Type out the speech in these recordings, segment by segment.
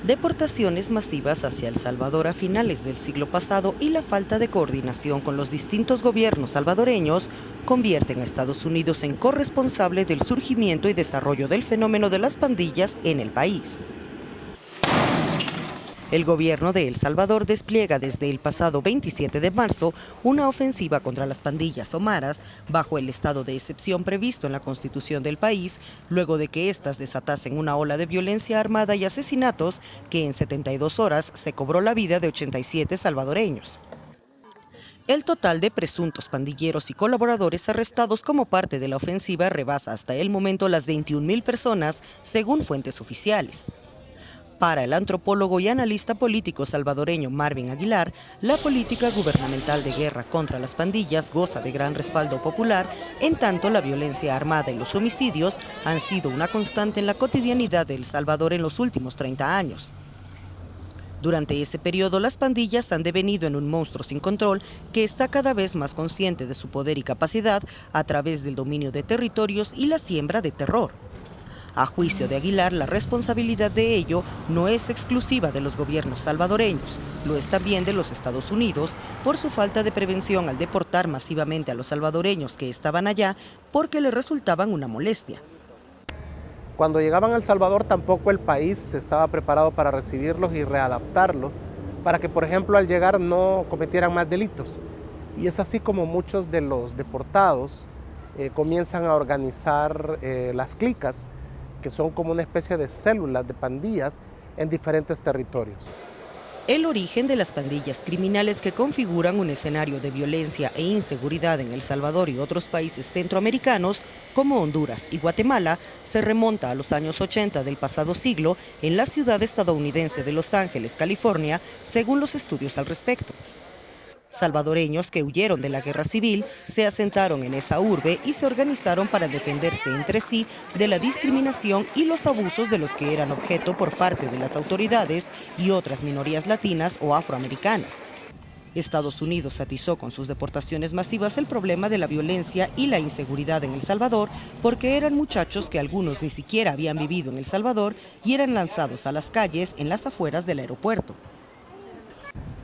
Deportaciones masivas hacia El Salvador a finales del siglo pasado y la falta de coordinación con los distintos gobiernos salvadoreños convierten a Estados Unidos en corresponsable del surgimiento y desarrollo del fenómeno de las pandillas en el país. El gobierno de El Salvador despliega desde el pasado 27 de marzo una ofensiva contra las pandillas o maras bajo el estado de excepción previsto en la Constitución del país, luego de que éstas desatasen una ola de violencia armada y asesinatos que en 72 horas se cobró la vida de 87 salvadoreños. El total de presuntos pandilleros y colaboradores arrestados como parte de la ofensiva rebasa hasta el momento las 21.000 personas, según fuentes oficiales. Para el antropólogo y analista político salvadoreño Marvin Aguilar, la política gubernamental de guerra contra las pandillas goza de gran respaldo popular, en tanto la violencia armada y los homicidios han sido una constante en la cotidianidad de El Salvador en los últimos 30 años. Durante ese periodo, las pandillas han devenido en un monstruo sin control que está cada vez más consciente de su poder y capacidad a través del dominio de territorios y la siembra de terror. A juicio de Aguilar, la responsabilidad de ello no es exclusiva de los gobiernos salvadoreños, lo es también de los Estados Unidos por su falta de prevención al deportar masivamente a los salvadoreños que estaban allá porque les resultaban una molestia. Cuando llegaban a El Salvador tampoco el país estaba preparado para recibirlos y readaptarlos para que, por ejemplo, al llegar no cometieran más delitos. Y es así como muchos de los deportados comienzan a organizar las clicas, que son como una especie de células de pandillas en diferentes territorios. El origen de las pandillas criminales que configuran un escenario de violencia e inseguridad en El Salvador y otros países centroamericanos, como Honduras y Guatemala, se remonta a los años 80 del pasado siglo en la ciudad estadounidense de Los Ángeles, California, según los estudios al respecto. Salvadoreños que huyeron de la guerra civil se asentaron en esa urbe y se organizaron para defenderse entre sí de la discriminación y los abusos de los que eran objeto por parte de las autoridades y otras minorías latinas o afroamericanas. Estados Unidos atizó con sus deportaciones masivas el problema de la violencia y la inseguridad en El Salvador porque eran muchachos que algunos ni siquiera habían vivido en El Salvador y eran lanzados a las calles en las afueras del aeropuerto.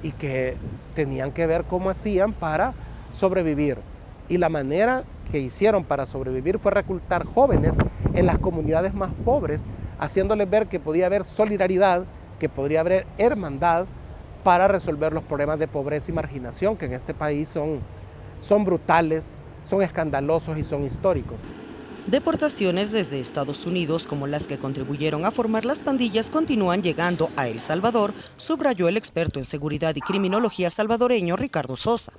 Y que tenían que ver cómo hacían para sobrevivir. Y la manera que hicieron para sobrevivir fue reclutar jóvenes en las comunidades más pobres, haciéndoles ver que podía haber solidaridad, que podría haber hermandad para resolver los problemas de pobreza y marginación que en este país son brutales, son escandalosos y son históricos. Deportaciones desde Estados Unidos, como las que contribuyeron a formar las pandillas, continúan llegando a El Salvador, subrayó el experto en seguridad y criminología salvadoreño Ricardo Sosa.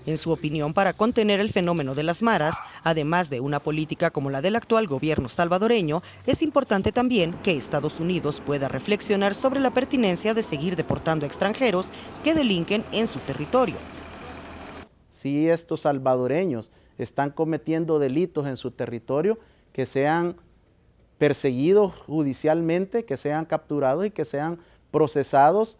En su opinión, para contener el fenómeno de las maras, además de una política como la del actual gobierno salvadoreño, es importante también que Estados Unidos pueda reflexionar sobre la pertinencia de seguir deportando extranjeros que delinquen en su territorio. Si estos salvadoreños están cometiendo delitos en su territorio, que sean perseguidos judicialmente, que sean capturados y que sean procesados,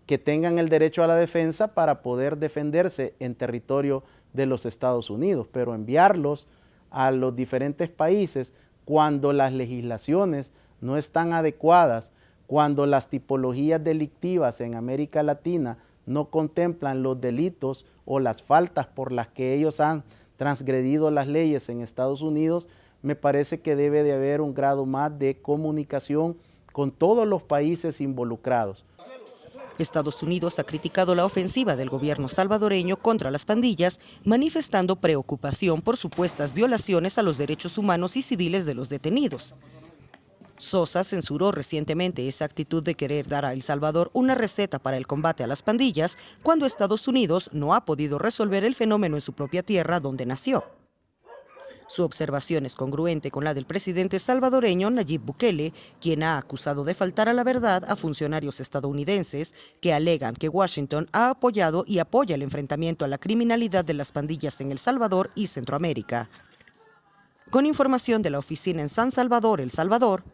que tengan el derecho a la defensa para poder defenderse en territorio de los Estados Unidos. Pero enviarlos a los diferentes países cuando las legislaciones no están adecuadas, cuando las tipologías delictivas en América Latina no contemplan los delitos o las faltas por las que ellos han transgredido las leyes en Estados Unidos, me parece que debe de haber un grado más de comunicación con todos los países involucrados. Estados Unidos ha criticado la ofensiva del gobierno salvadoreño contra las pandillas, manifestando preocupación por supuestas violaciones a los derechos humanos y civiles de los detenidos. Sosa censuró recientemente esa actitud de querer dar a El Salvador una receta para el combate a las pandillas cuando Estados Unidos no ha podido resolver el fenómeno en su propia tierra donde nació. Su observación es congruente con la del presidente salvadoreño Nayib Bukele, quien ha acusado de faltar a la verdad a funcionarios estadounidenses que alegan que Washington ha apoyado y apoya el enfrentamiento a la criminalidad de las pandillas en El Salvador y Centroamérica. Con información de la oficina en San Salvador, El Salvador,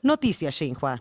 Noticias Xinhua.